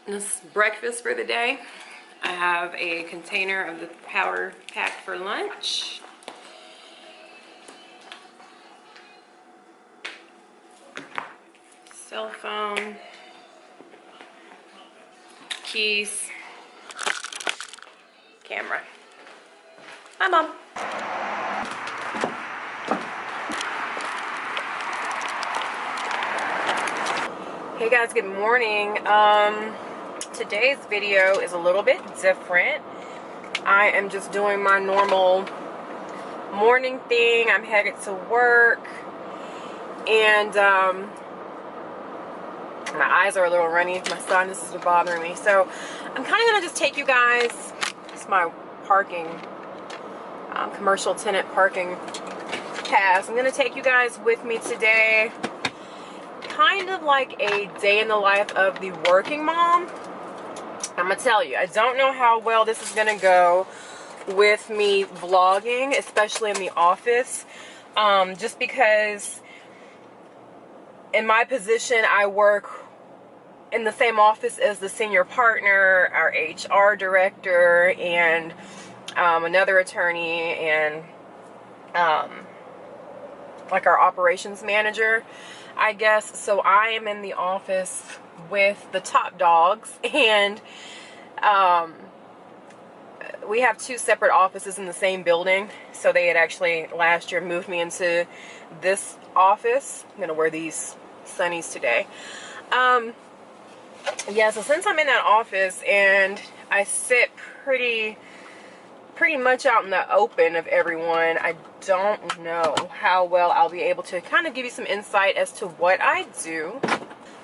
This breakfast for the day. I have a container of the powder packed for lunch. Cell phone, keys, camera. Hi, Mom. Hey guys, good morning. Today's video is a little bit different. I am just doing my normal morning thing. I'm headed to work, and my eyes are a little runny. My sinuses are bothering me, so I'm kind of gonna just take you guys. It's my parking, commercial tenant parking pass. I'm gonna take you guys with me today, kind of like a day in the life of the working mom. I'm gonna tell you, I don't know how well this is gonna go with me vlogging, especially in the office, just because in my position I work in the same office as the senior partner, our HR director, and another attorney, and like our operations manager, I guess. So I am in the office with the top dogs, and we have two separate offices in the same building. So they had actually last year moved me into this office. I'm gonna wear these sunnies today. Yeah, so since I'm in that office and I sit pretty much out in the open of everyone, I don't know how well I'll be able to kind of give you some insight as to what I do.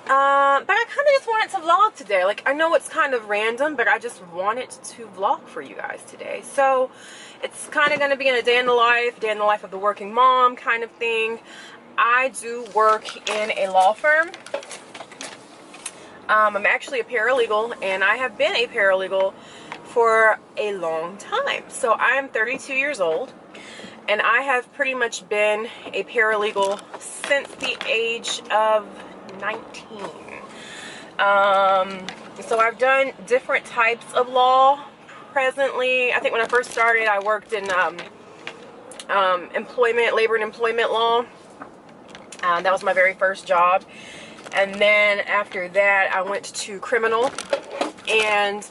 But I kind of just wanted to vlog today. Like, I know it's kind of random, but I just wanted to vlog for you guys today. So it's kind of going to be in a day in the life of the working mom kind of thing. I do work in a law firm. I'm actually a paralegal, and I have been a paralegal for a long time. So I am 32 years old, and I have pretty much been a paralegal since the age of 19. So I've done different types of law. Presently, I think when I first started, I worked in labor and employment law. That was my very first job. And then after that, I went to criminal. And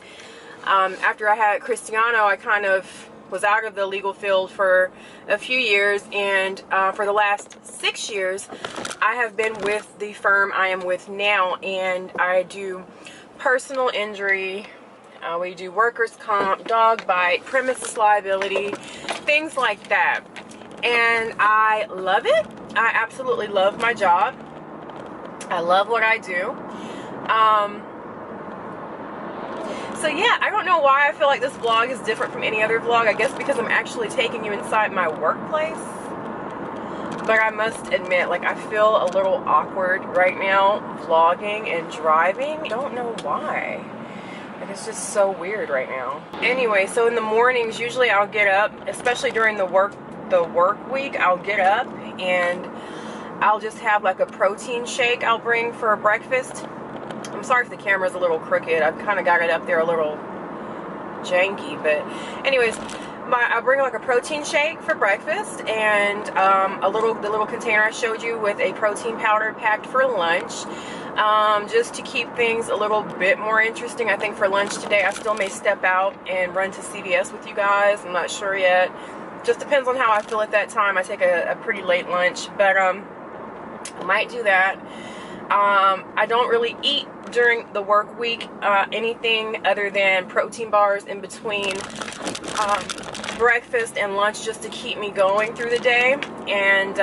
after I had Cristiano, I kind of was out of the legal field for a few years, and for the last 6 years I have been with the firm I am with now, and I do personal injury, we do workers' comp, dog bite, premises liability, things like that, and I love it. I absolutely love my job. I love what I do. So yeah, I don't know why I feel like this vlog is different from any other vlog. I guess because I'm actually taking you inside my workplace. But I must admit, like, I feel a little awkward right now vlogging and driving. I don't know why. Like, it's just so weird right now. Anyway, so in the mornings, usually I'll get up, especially during the work week, I'll get up and I'll just have like a protein shake I'll bring for breakfast. I'm sorry if the camera's a little crooked. I've kind of got it up there a little janky, but anyways, I bring like a protein shake for breakfast, and the little container I showed you with a protein powder packed for lunch, just to keep things a little bit more interesting. I think for lunch today I still may step out and run to CVS with you guys. I'm not sure yet. Just depends on how I feel at that time. I take a pretty late lunch, but I might do that. I don't really eat during the work week anything other than protein bars in between breakfast and lunch, just to keep me going through the day, and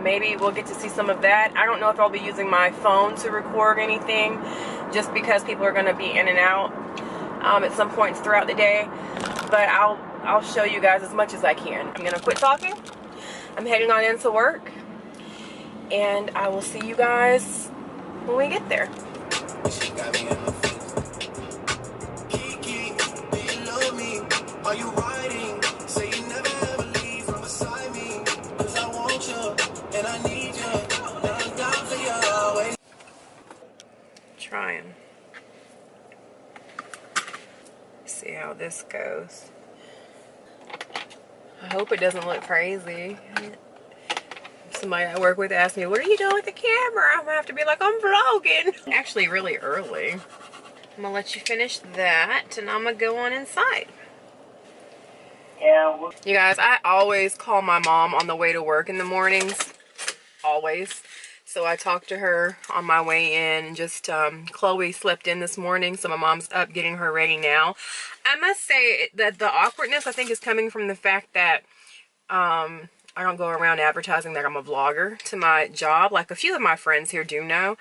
maybe we'll get to see some of that. I don't know if I'll be using my phone to record anything, just because people are going to be in and out at some points throughout the day, but I'll show you guys as much as I can. I'm going to quit talking. I'm heading on into work, and I will see you guys when we get there. Are you riding? Say you never ever leave from beside me, 'cause I want you and I need you, and I'm down for you always. Trying. see how this goes. I hope it doesn't look crazy. Somebody I work with asked me, what are you doing with the camera? I'm gonna have to be like, I'm vlogging. Actually really early. I'm gonna let you finish that and I'm gonna go on inside. Yeah. You guys, I always call my mom on the way to work in the mornings. Always. So I talked to her on my way in. Just Chloe slept in this morning, so my mom's up getting her ready now. I must say that the awkwardness I think is coming from the fact that I don't go around advertising that I'm a vlogger to my job. Like a few of my friends here do know,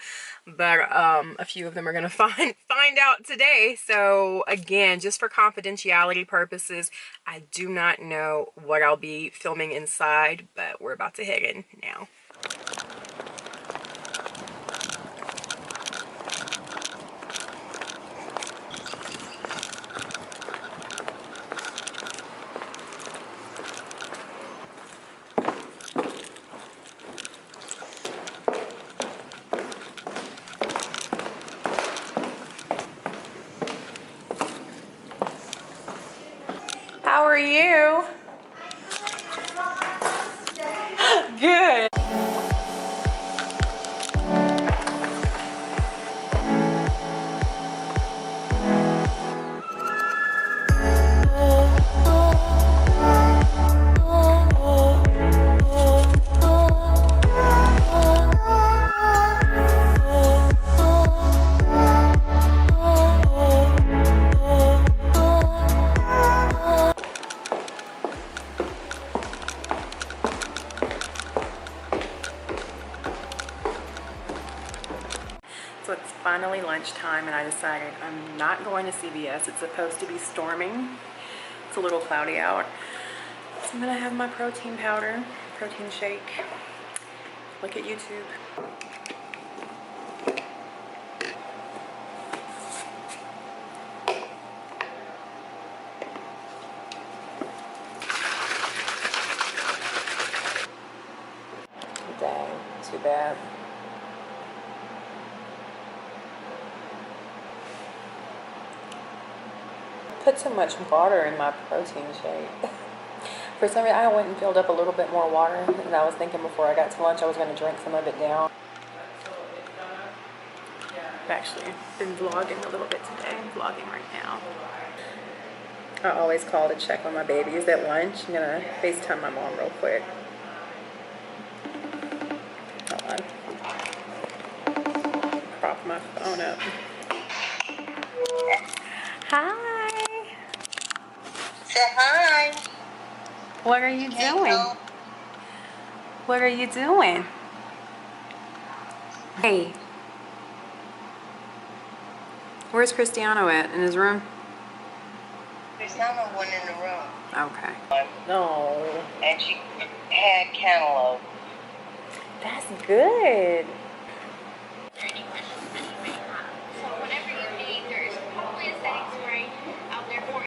but a few of them are gonna find out today. So again, just for confidentiality purposes, I do not know what I'll be filming inside, but we're about to head in now. How are you? Good. So it's finally lunchtime and I decided I'm not going to CVS. It's supposed to be storming. It's a little cloudy out. So I'm gonna have my protein powder, protein shake. Look at YouTube. Dang, too bad. Put too much water in my protein shake. For some reason, I went and filled up a little bit more water, and I was thinking before I got to lunch I was going to drink some of it down. I've actually been vlogging a little bit today. I'm vlogging right now. I always call to check on my babies at lunch. I'm going to FaceTime my mom real quick. Hold on. Prop my phone up. Hi. Say hi. What are you doing? What are you doing? Hey. Where's Cristiano at? In his room? Cristiano went in the room. Okay. No. And she had cantaloupe. That's good. Any questions that you may have. So whatever you need, there is probably a setting spray out there for you.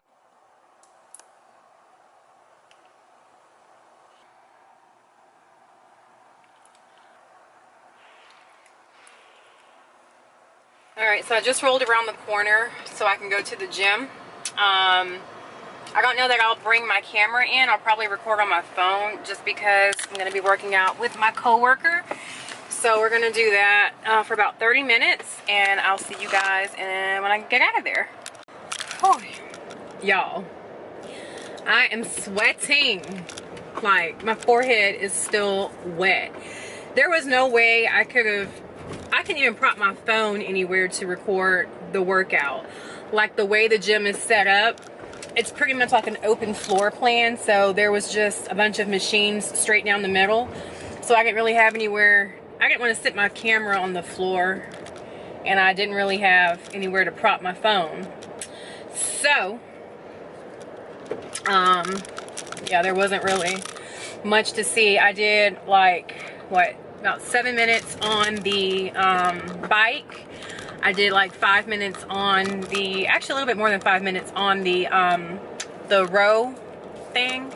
Alright, so I just rolled around the corner so I can go to the gym. I don't know that I'll bring my camera in. I'll probably record on my phone just because I'm going to be working out with my coworker. So we're going to do that for about 30 minutes and I'll see you guys when I get out of there. Oh, y'all, I am sweating. Like, my forehead is still wet. There was no way I couldn't even prop my phone anywhere to record the workout. Like, the way the gym is set up, it's pretty much like an open floor plan, so there was just a bunch of machines straight down the middle, so I didn't really have anywhere. I didn't want to sit my camera on the floor, and I didn't really have anywhere to prop my phone. So yeah, there wasn't really much to see. I did like about 7 minutes on the bike. I did like 5 minutes on the, actually a little bit more than 5 minutes on the row thing.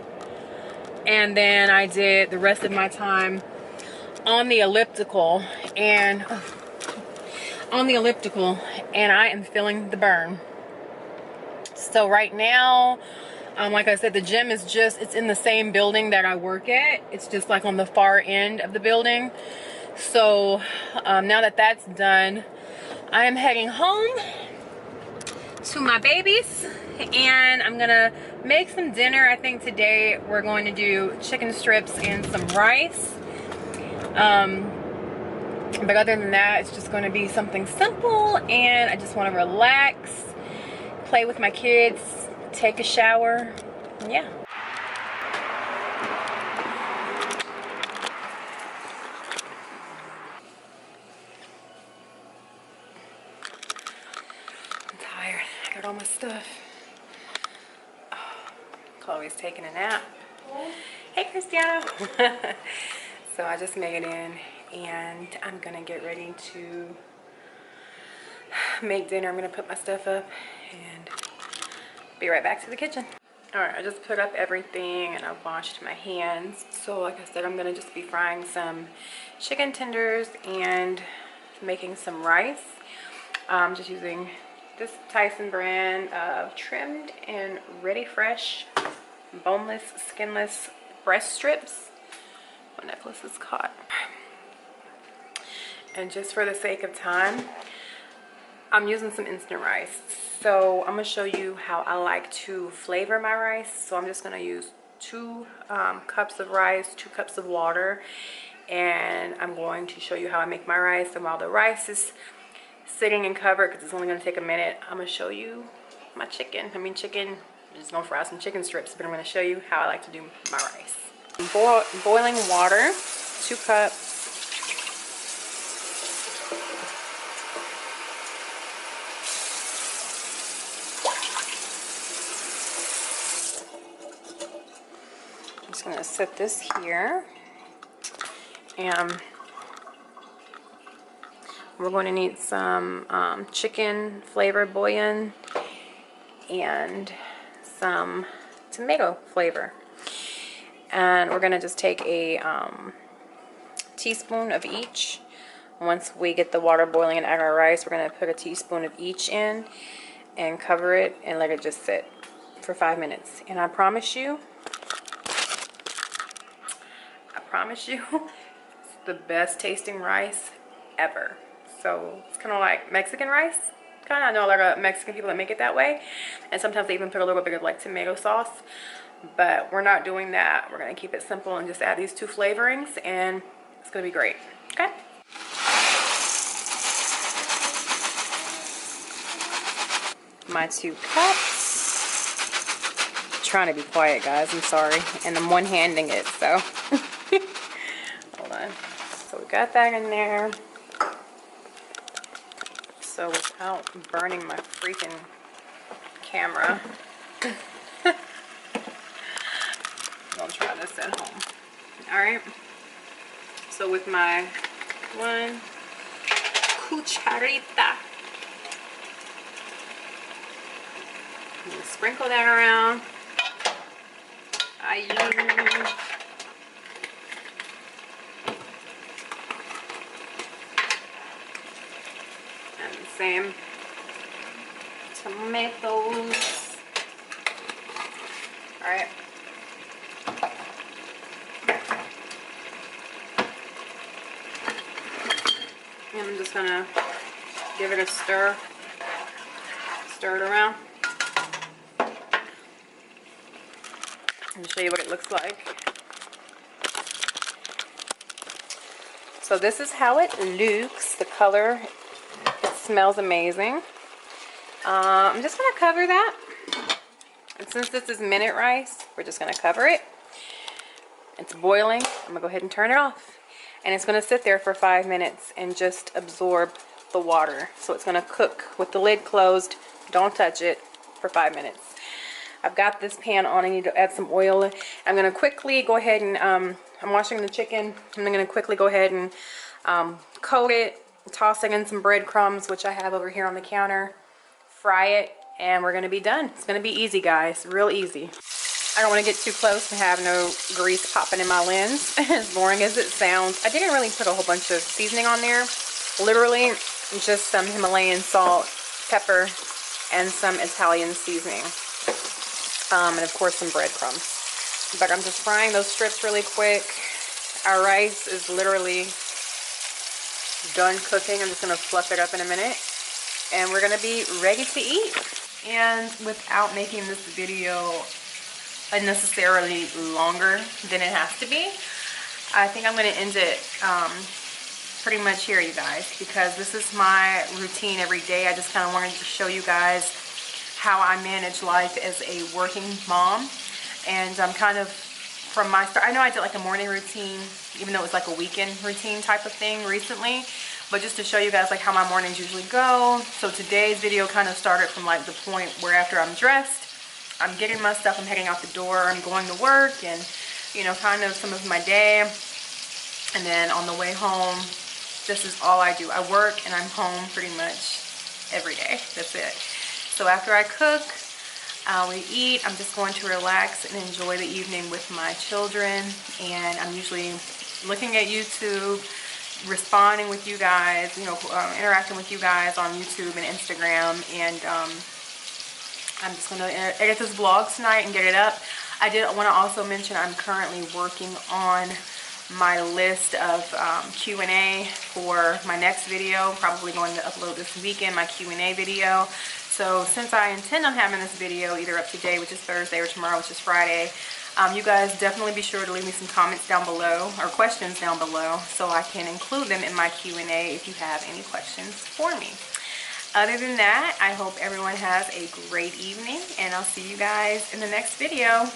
And then I did the rest of my time on the elliptical and I am feeling the burn. So right now, like I said, the gym is it's in the same building that I work at. It's just like on the far end of the building. So now that that's done, I am heading home to my babies, and I'm gonna make some dinner. I think today we're going to do chicken strips and some rice. But other than that, it's just going to be something simple, and I just want to relax, play with my kids, take a shower. Yeah. I'm tired. I got all my stuff. Oh, Chloe's taking a nap. Hey, Christiana. So I just made it in, and I'm gonna get ready to make dinner. I'm gonna put my stuff up and be right back to the kitchen. All right, I just put up everything and I washed my hands. So like I said, I'm gonna just be frying some chicken tenders and making some rice. I'm just using this Tyson brand of trimmed and ready fresh boneless, skinless breast strips. My necklace is caught. And just for the sake of time, I'm using some instant rice. So I'm gonna show you how I like to flavor my rice. So I'm just gonna use 2 cups of rice, 2 cups of water, and I'm going to show you how I make my rice. And while the rice is sitting and covered, because it's only gonna take a minute, I'm gonna show you my chicken. I'm just gonna fry some chicken strips, but I'm gonna show you how I like to do my rice. Boiling water, 2 cups. I'm just gonna set this here, and we're going to need some chicken flavor bouillon and some tomato flavor. And we're gonna just take a teaspoon of each. Once we get the water boiling and add our rice, we're gonna put a teaspoon of each in and cover it and let it just sit for 5 minutes. And I promise you, it's the best tasting rice ever. So it's kind of like Mexican rice. I know a lot of Mexican people that make it that way, and sometimes they even put a little bit of like tomato sauce, but we're not doing that. We're going to keep it simple and just add these 2 flavorings, and it's going to be great. Okay. My 2 cups. I'm trying to be quiet, guys, I'm sorry, and I'm one-handing it, so hold on. So we got that in there. So without burning my freaking camera, I'll try this at home. Alright. So with my 1 cucharita, I'm gonna sprinkle that around. And the same tomatoes. Alright. And I'm just gonna give it a stir. Stir it around. I'll show you what it looks like. So this is how it looks. The color, it smells amazing. I'm just gonna cover that. And since this is minute rice, we're just gonna cover it. It's boiling. I'm gonna go ahead and turn it off. And it's gonna sit there for 5 minutes and just absorb the water. So it's gonna cook with the lid closed. Don't touch it for 5 minutes. I've got this pan on. I need to add some oil. I'm gonna quickly go ahead and I'm washing the chicken. I'm gonna quickly go ahead and coat it, toss it in some breadcrumbs, which I have over here on the counter, fry it, and we're gonna be done. It's gonna be easy, guys, real easy. I don't want to get too close and have no grease popping in my lens, as boring as it sounds. I didn't really put a whole bunch of seasoning on there. Literally just some Himalayan salt, pepper, and some Italian seasoning. And of course some breadcrumbs. But I'm just frying those strips really quick. Our rice is literally done cooking. I'm just gonna fluff it up in a minute. And we're gonna be ready to eat. And without making this video unnecessarily longer than it has to be, I think I'm gonna end it pretty much here, you guys, because this is my routine every day. I just kind of wanted to show you guys how I manage life as a working mom. And I'm kind of, from my start, I know I did like a morning routine, even though it was like a weekend routine type of thing recently, but just to show you guys like how my mornings usually go. So today's video kind of started from like the point where after I'm dressed, I'm getting my stuff, I'm heading out the door, I'm going to work, and you know, kind of some of my day. And then on the way home, this is all I do. I work and I'm home pretty much every day. That's it. So after I cook, we eat, I'm just going to relax and enjoy the evening with my children. And I'm usually looking at YouTube, responding with you guys, you know, interacting with you guys on YouTube and Instagram. And I'm just going to edit this vlog tonight and get it up. I did want to also mention I'm currently working on my list of Q&A for my next video. Probably going to upload this weekend, my Q&A video. So since I intend on having this video either up today, which is Thursday, or tomorrow, which is Friday, you guys definitely be sure to leave me some comments down below, or questions down below, so I can include them in my Q&A if you have any questions for me. Other than that, I hope everyone has a great evening, and I'll see you guys in the next video.